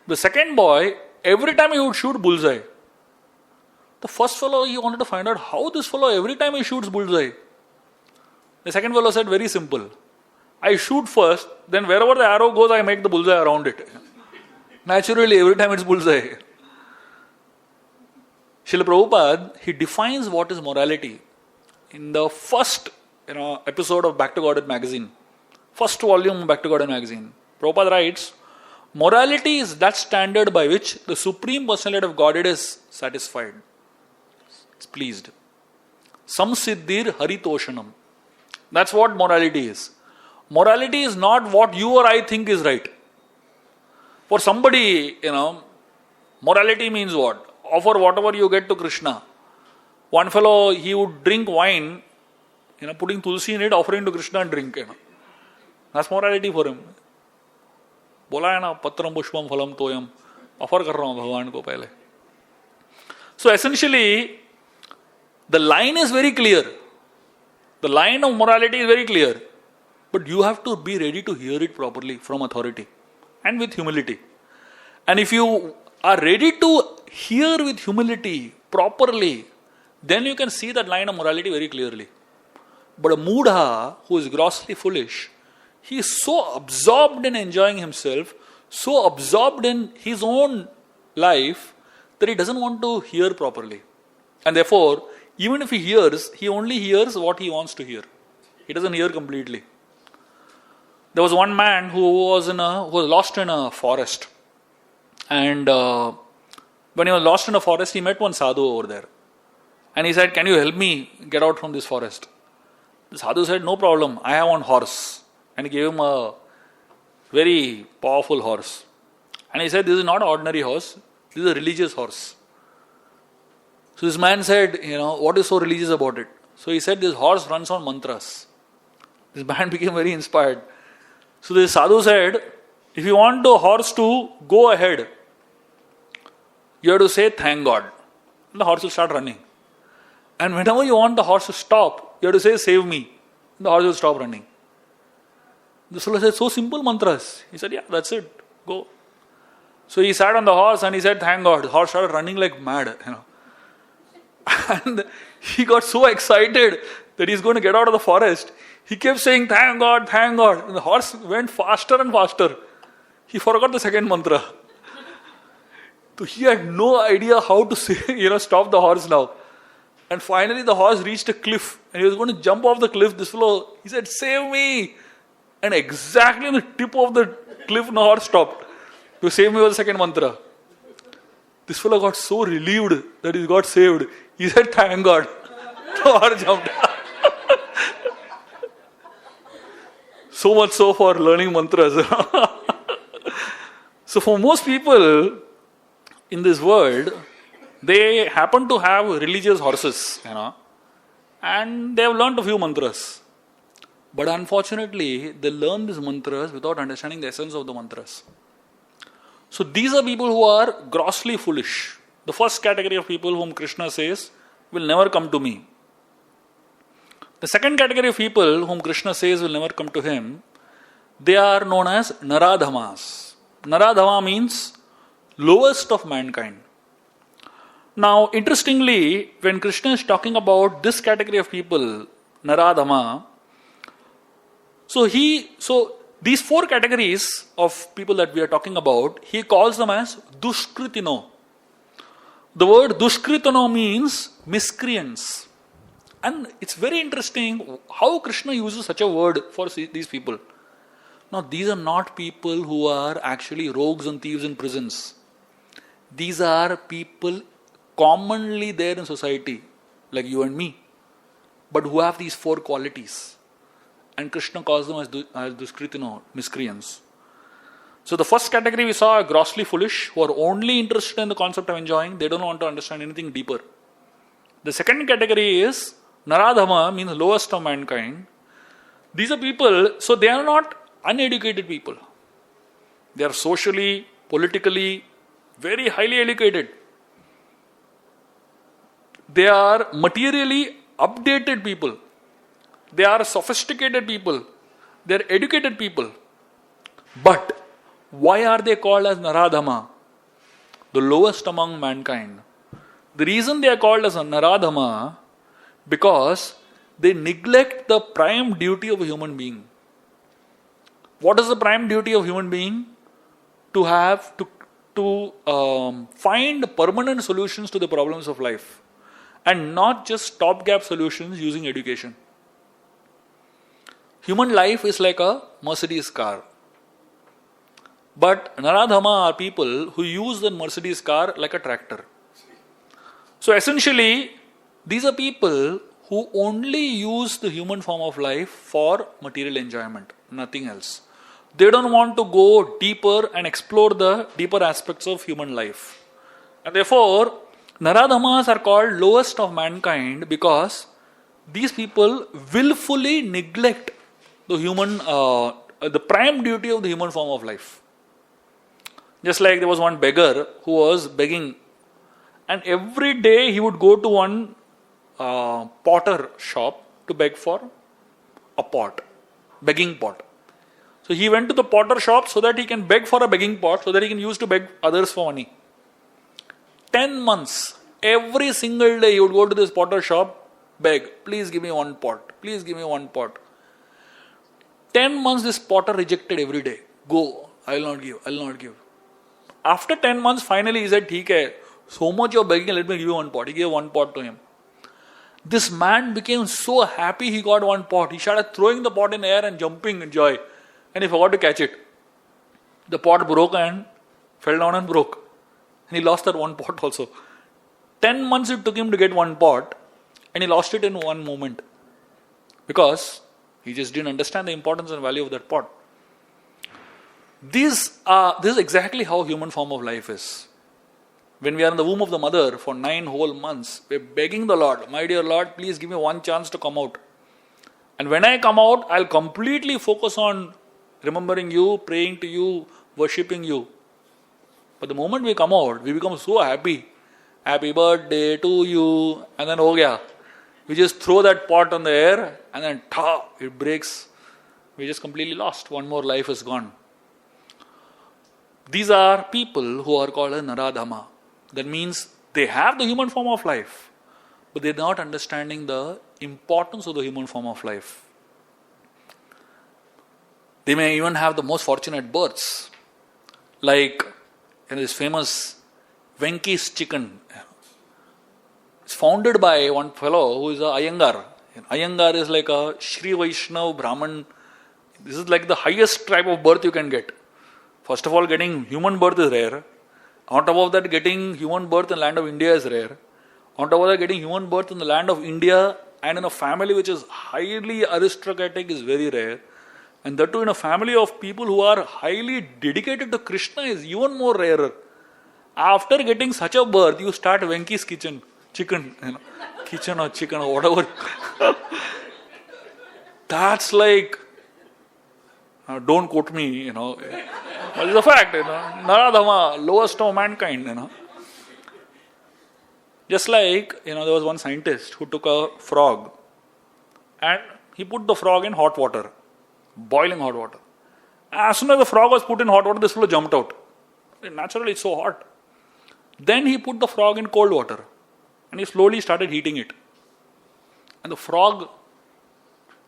The second boy, every time he would shoot bullseye. The first fellow, he wanted to find out how this fellow, every time he shoots bullseye. The second fellow said, very simple. I shoot first, then wherever the arrow goes, I make the bullseye around it. Naturally, every time it's bullseye. Srila Prabhupada, he defines what is morality in the first episode of Back to Godhead magazine. First volume of Back to Godhead magazine. Prabhupada writes, morality is that standard by which the Supreme Personality of Godhead is satisfied. Is pleased. Samsiddhir haritoshanam. That's what morality is. Morality is not what you or I think is right. For somebody, morality means what? Offer whatever you get to Krishna. One fellow, he would drink wine, putting tulsi in it, offering to Krishna and drink. That's morality for him. बोला है ना पत्रम पुष्पम फलम तोयम offer कर रहा हूं भगवान को पहले. So essentially, the line is very clear. The line of morality is very clear. But you have to be ready to hear it properly from authority and with humility. And if you are ready to hear with humility properly, then you can see that line of morality very clearly. But a mudha who is grossly foolish, he is so absorbed in enjoying himself, so absorbed in his own life, that he doesn't want to hear properly. And therefore, even if he hears, he only hears what he wants to hear. He doesn't hear completely. There was one man who was lost in a forest. And when he was lost in a forest, he met one sadhu over there. And he said, can you help me get out from this forest? The sadhu said, no problem, I have one horse. And he gave him a very powerful horse. And he said, this is not an ordinary horse, this is a religious horse. So this man said, what is so religious about it? So he said, this horse runs on mantras. This man became very inspired. So this sadhu said, if you want the horse to go ahead, you have to say, thank God. And the horse will start running. And whenever you want the horse to stop, you have to say, save me. And the horse will stop running. The fellow said, so simple mantras. He said, yeah, that's it. Go. So he sat on the horse and he said, thank God. The horse started running like mad. And he got so excited that he's going to get out of the forest. He kept saying, thank God, thank God. And the horse went faster and faster. He forgot the second mantra. So he had no idea how to say, stop the horse now. And finally the horse reached a cliff and he was going to jump off the cliff. This fellow, he said, save me. And exactly on the tip of the cliff, the horse stopped. To save me was the second mantra. This fellow got so relieved that he got saved. He said, thank God. The horse jumped. So much so for learning mantras. So for most people in this world, they happen to have religious horses, and they have learned a few mantras. But unfortunately, they learn these mantras without understanding the essence of the mantras. So these are people who are grossly foolish. The first category of people whom Krishna says will never come to me. The second category of people whom Krishna says will never come to him, they are known as Naradhamas. Naradhama means lowest of mankind. Now, interestingly, when Krishna is talking about this category of people, Naradhama, so these four categories of people that we are talking about, he calls them as Dushkritino. The word Dushkritino means miscreants. And it's very interesting how Krishna uses such a word for these people. Now, these are not people who are actually rogues and thieves in prisons. These are people commonly there in society, like you and me, but who have these four qualities. And Krishna calls them as Dushkritino, miscreants. So the first category we saw are grossly foolish, who are only interested in the concept of enjoying. They don't want to understand anything deeper. The second category is Naradhama, means lowest of mankind. These are people, so they are not uneducated people. They are socially, politically, very highly educated. They are materially updated people. They are sophisticated people. They are educated people. But why are they called as Naradhama? The lowest among mankind. The reason they are called as a Naradhama, because they neglect the prime duty of a human being. What is the prime duty of human being? To find permanent solutions to the problems of life, and not just stopgap solutions using education. Human life is like a Mercedes car. But Naradhama are people who use the Mercedes car like a tractor. So essentially, these are people who only use the human form of life for material enjoyment, nothing else. They don't want to go deeper and explore the deeper aspects of human life. And therefore, Naradhamas are called lowest of mankind because these people willfully neglect the prime duty of the human form of life. Just like there was one beggar who was begging, and every day he would go to one potter shop to beg for a pot, begging pot. So he went to the potter shop so that he can beg for a begging pot, so that he can use to beg others for money. 10 months, every single day he would go to this potter shop, beg, please give me one pot, please give me one pot. 10 months this potter rejected every day. Go, I will not give. After 10 months, finally he said, "Theek hai, so much you're begging, let me give you one pot." He gave one pot to him. This man became so happy he got one pot. He started throwing the pot in the air and jumping in joy. And he forgot to catch it. The pot broke and fell down and broke. And he lost that one pot also. 10 months it took him to get one pot, and he lost it in one moment. Because he just didn't understand the importance and value of that pot. This is exactly how human form of life is. When we are in the womb of the mother for 9 whole months, we are begging the Lord, "My dear Lord, please give me one chance to come out. And when I come out, I'll completely focus on remembering you, praying to you, worshipping you." But the moment we come out, we become so happy. Happy birthday to you. And then, oh yeah, we just throw that pot on the air and then it breaks. We just completely lost. One more life is gone. These are people who are called a Naradhama. That means they have the human form of life, but they're not understanding the importance of the human form of life. They may even have the most fortunate births. Like this famous Venki's chicken. It's founded by one fellow who is a Iyengar. Iyengar is like a Shri Vaishnav Brahman. This is like the highest type of birth you can get. First of all, getting human birth is rare. On top of that, getting human birth in the land of India is rare. On top of that, getting human birth in the land of India and in a family which is highly aristocratic is very rare. And that too in a family of people who are highly dedicated to Krishna is even more rarer. After getting such a birth, you start Venki's chicken, kitchen or chicken or whatever. That's like, don't quote me, but it's a fact, Naradhama, lowest of mankind, Just like, there was one scientist who took a frog and he put the frog in hot water, boiling hot water. As soon as the frog was put in hot water, this fellow jumped out. Naturally, it's so hot. Then he put the frog in cold water and he slowly started heating it. And the frog,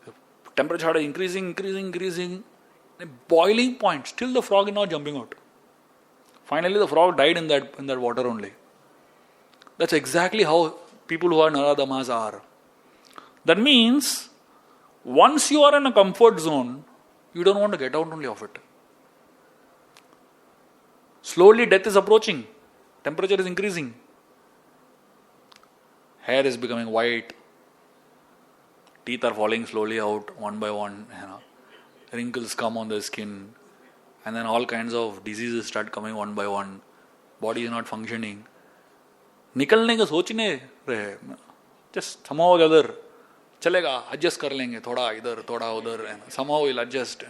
the temperature started increasing. Boiling point, still the frog is not jumping out. Finally, the frog died in that water only. That's exactly how people who are Naradhamas are. That means, once you are in a comfort zone, you don't want to get out only of it. Slowly death is approaching. Temperature is increasing. Hair is becoming white. Teeth are falling slowly out one by one. Wrinkles come on the skin. And then all kinds of diseases start coming one by one. Body is not functioning. निकलने का सोच नहीं रहे. Just somehow or the other. चलेगा, adjust कर लेंगे. थोड़ा इधर, थोड़ा उधर. Somehow we'll adjust.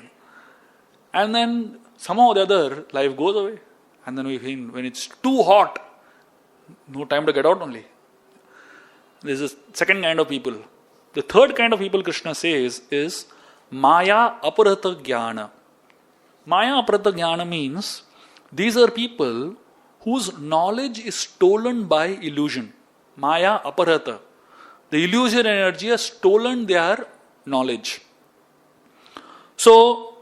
And then somehow or the other, life goes away. And then we feel when it's too hot, no time to get out only. This is the second kind of people. The third kind of people Krishna says is Maya Aparata Jnana. Maya Aparata Jnana means these are people whose knowledge is stolen by illusion. Maya aparata. The illusion energy has stolen their knowledge. So,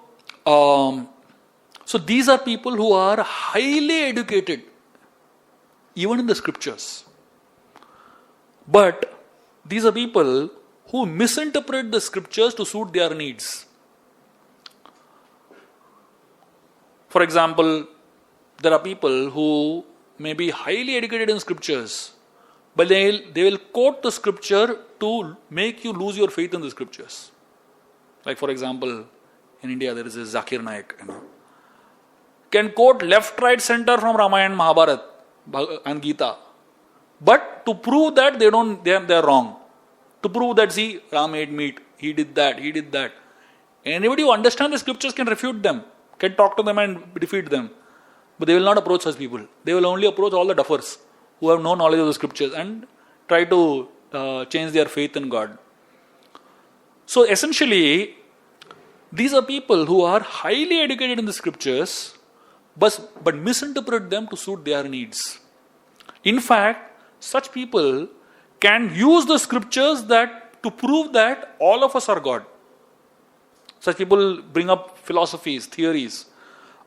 so these are people who are highly educated, even in the scriptures. But these are people who misinterpret the scriptures to suit their needs. For example, there are people who may be highly educated in scriptures, but they will quote the scripture to make you lose your faith in the scriptures. Like for example, in India there is a Zakir Naik, can quote left, right, center from Ramayana, Mahabharata and Gita, but to prove that they are wrong. To prove that, see, Ram ate meat, he did that. Anybody who understands the scriptures can refute them, can talk to them and defeat them. But they will not approach such people. They will only approach all the duffers who have no knowledge of the scriptures and try to change their faith in God. So essentially, these are people who are highly educated in the scriptures, but misinterpret them to suit their needs. In fact, such people can use the scriptures to prove that all of us are God. Such people bring up philosophies, theories.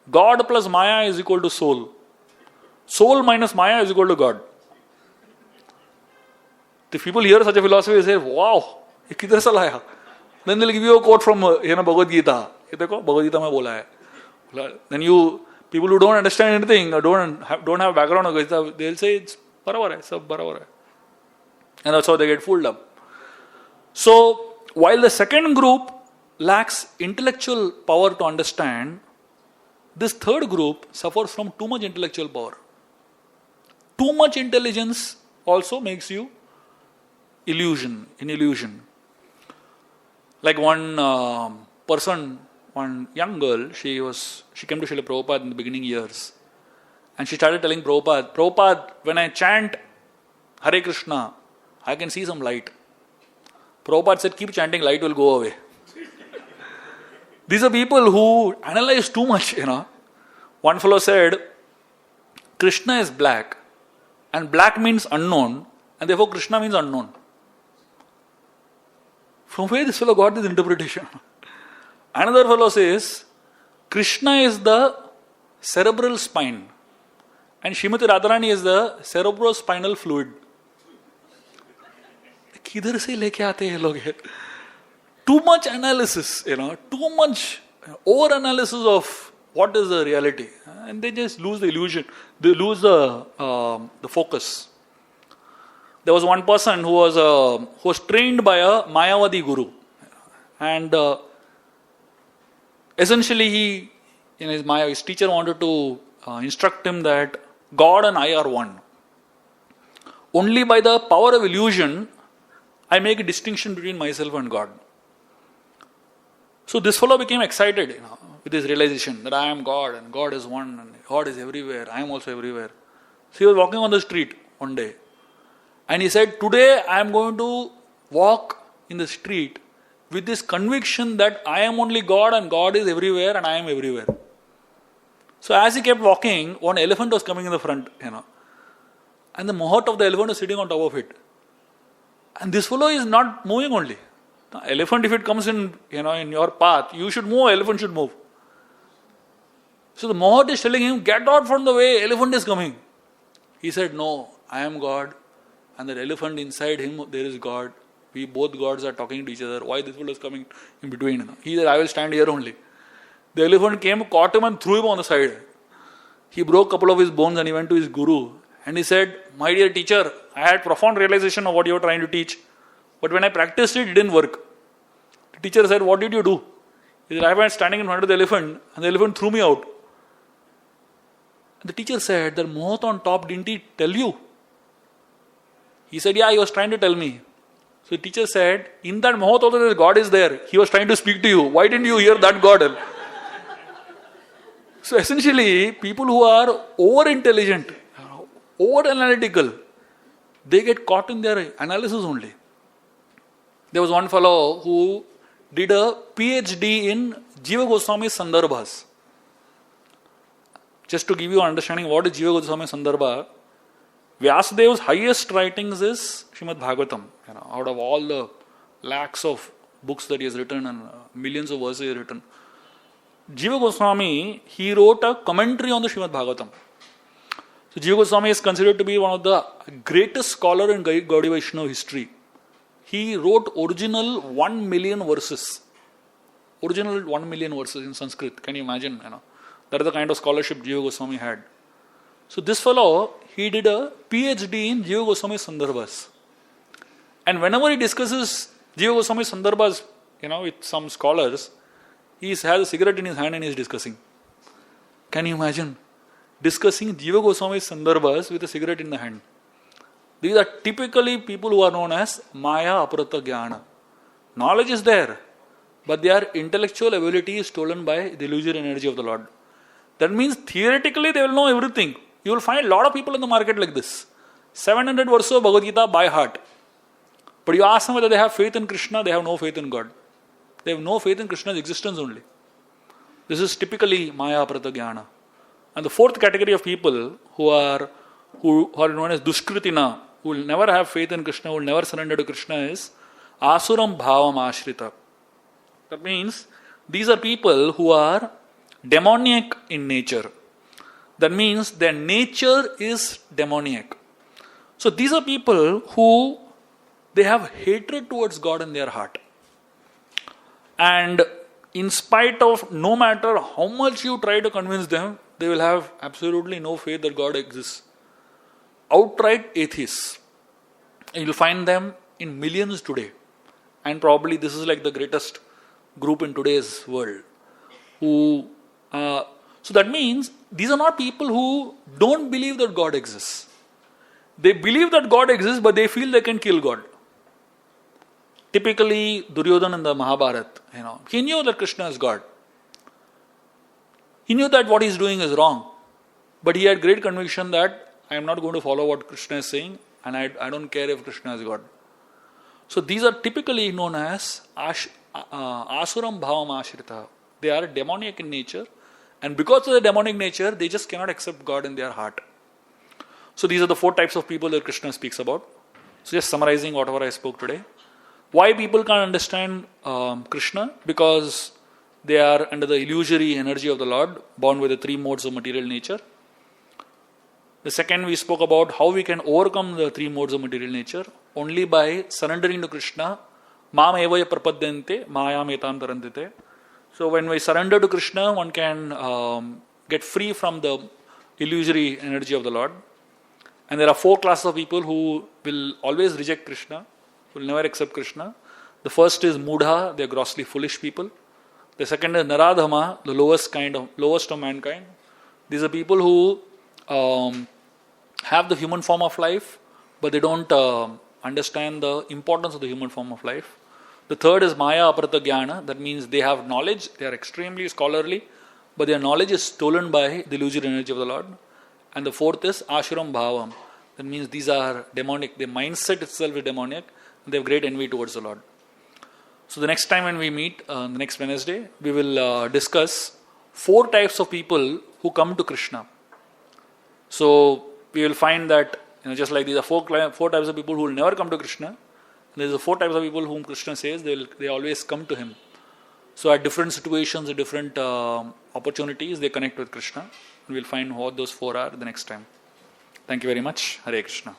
God plus Maya is equal to soul. Soul minus Maya is equal to God. If people hear such a philosophy, they say, wow, ये किधर से लाया? Then they'll give you a quote from Bhagavad Gita. ये देखो, Bhagavad Gita में बोला है. Then people who don't understand anything or don't have background of Gita, they'll say it's barabar hai, sab barabar hai. And that's how they get fooled up. So, while the second group lacks intellectual power to understand, this third group suffers from too much intellectual power. Too much intelligence also makes you in illusion. Like one person, one young girl, she came to Srila Prabhupada in the beginning years, and she started telling Prabhupada, when I chant Hare Krishna, I can see some light. Prabhupada said, keep chanting, light will go away. These are people who analyze too much, One fellow said, Krishna is black, and black means unknown, and therefore Krishna means unknown. From where this fellow got this interpretation? Another fellow says, Krishna is the cerebral spine, and Srimati Radharani is the cerebrospinal fluid. किधर से लेके आते हैं लोग? Too much analysis, too much over-analysis of what is the reality, and they just lose the illusion. They lose the focus. There was one person who was trained by a Mayavadi guru, and essentially his teacher wanted to instruct him that God and I are one. Only by the power of illusion I make a distinction between myself and God. So this fellow became excited, with his realization that I am God and God is one and God is everywhere. I am also everywhere. So he was walking on the street one day, and he said, today I am going to walk in the street with this conviction that I am only God and God is everywhere and I am everywhere. So as he kept walking, one elephant was coming in the front, and the mohot of the elephant was sitting on top of it. And this fellow is not moving only. The elephant, if it comes in your path, you should move, elephant should move. So the mohot is telling him, get out from the way, elephant is coming. He said, no, I am God, and that elephant inside him, there is God. We both gods are talking to each other. Why this fellow is coming in between? He said, I will stand here only. The elephant came, caught him and threw him on the side. He broke a couple of his bones and he went to his guru. And he said, my dear teacher, I had profound realization of what you were trying to teach. But when I practiced it, it didn't work. The teacher said, what did you do? He said, I was standing in front of the elephant and the elephant threw me out. And the teacher said, the mohot on top, didn't he tell you? He said, yeah, he was trying to tell me. So the teacher said, in that mohot also God is there. He was trying to speak to you. Why didn't you hear that God? So essentially, people who are over-intelligent, over-analytical, they get caught in their analysis only. There was one fellow who did a PhD in Jiva Goswami's Vyasadev's highest writings is Srimad Bhagavatam. Out of all the lakhs of books that he has written and millions of verses he has written, Jiva Goswami, he wrote a commentary on the Srimad Bhagavatam. So Jiva Goswami is considered to be one of the greatest scholar in Gaudiya Vaishnava history. He wrote original 1 million verses. Original 1 million verses in Sanskrit. Can you imagine? That is the kind of scholarship Jiva Goswami had. So this fellow, he did a PhD in Jiva Goswami Sandarbhas. And whenever he discusses Jiva Goswami Sandarbhas, with some scholars, he has a cigarette in his hand and he is discussing. Can you imagine? Discussing Jiva Goswami Sandarbhas with a cigarette in the hand. These are typically people who are known as Maya Aparata Jnana. Knowledge is there, but their intellectual ability is stolen by the illusory energy of the Lord. That means theoretically they will know everything. You will find a lot of people in the market like this. 700 verses of Bhagavad Gita by heart. But you ask them whether they have faith in Krishna, they have no faith in God. They have no faith in Krishna's existence only. This is typically Maya Aparata Jnana. And the fourth category of people who are known as Dushkritina, who will never have faith in Krishna, who will never surrender to Krishna, is Asuram Bhavam Ashrita. That means these are people who are demoniac in nature. That means their nature is demoniac. So these are people who they have hatred towards God in their heart. And in spite of, no matter how much you try to convince them, they will have absolutely no faith that God exists. Outright atheists. And you'll find them in millions today. And probably this is like the greatest group in today's world. So that means these are not people who don't believe that God exists. They believe that God exists, but they feel they can kill God. Typically, Duryodhana in the Mahabharata, he knew that Krishna is God. He knew that what he is doing is wrong. But he had great conviction that I am not going to follow what Krishna is saying, and I don't care if Krishna is God. So these are typically known as Asuram Bhavam Ashrita. They are demoniac in nature, and because of the demonic nature, they just cannot accept God in their heart. So these are the 4 types of people that Krishna speaks about. So just summarizing whatever I spoke today. Why people can't understand Krishna? Because they are under the illusory energy of the Lord, born with the 3 modes of material nature. The second, we spoke about how we can overcome the 3 modes of material nature only by surrendering to Krishna. Mam evaya prapadyante, mayam etam tarandite. So when we surrender to Krishna, one can get free from the illusory energy of the Lord. And there are 4 classes of people who will always reject Krishna, will never accept Krishna. The first is Mudha, they are grossly foolish people. The second is Naradhama, the lowest of mankind. These are people who have the human form of life, but they don't understand the importance of the human form of life. The third is Maya Aparata Jnana, that means they have knowledge, they are extremely scholarly, but their knowledge is stolen by the illusory energy of the Lord. And the fourth is Ashuram Bhavam, that means these are demonic, their mindset itself is demonic, and they have great envy towards the Lord. So the next time when we meet, the next Wednesday, we will discuss 4 types of people who come to Krishna. So we will find that, just like these are 4 types of people who will never come to Krishna, there is 4 types of people whom Krishna says they always come to him. So at different situations, at different opportunities, they connect with Krishna. And we will find what those 4 are the next time. Thank you very much. Hare Krishna.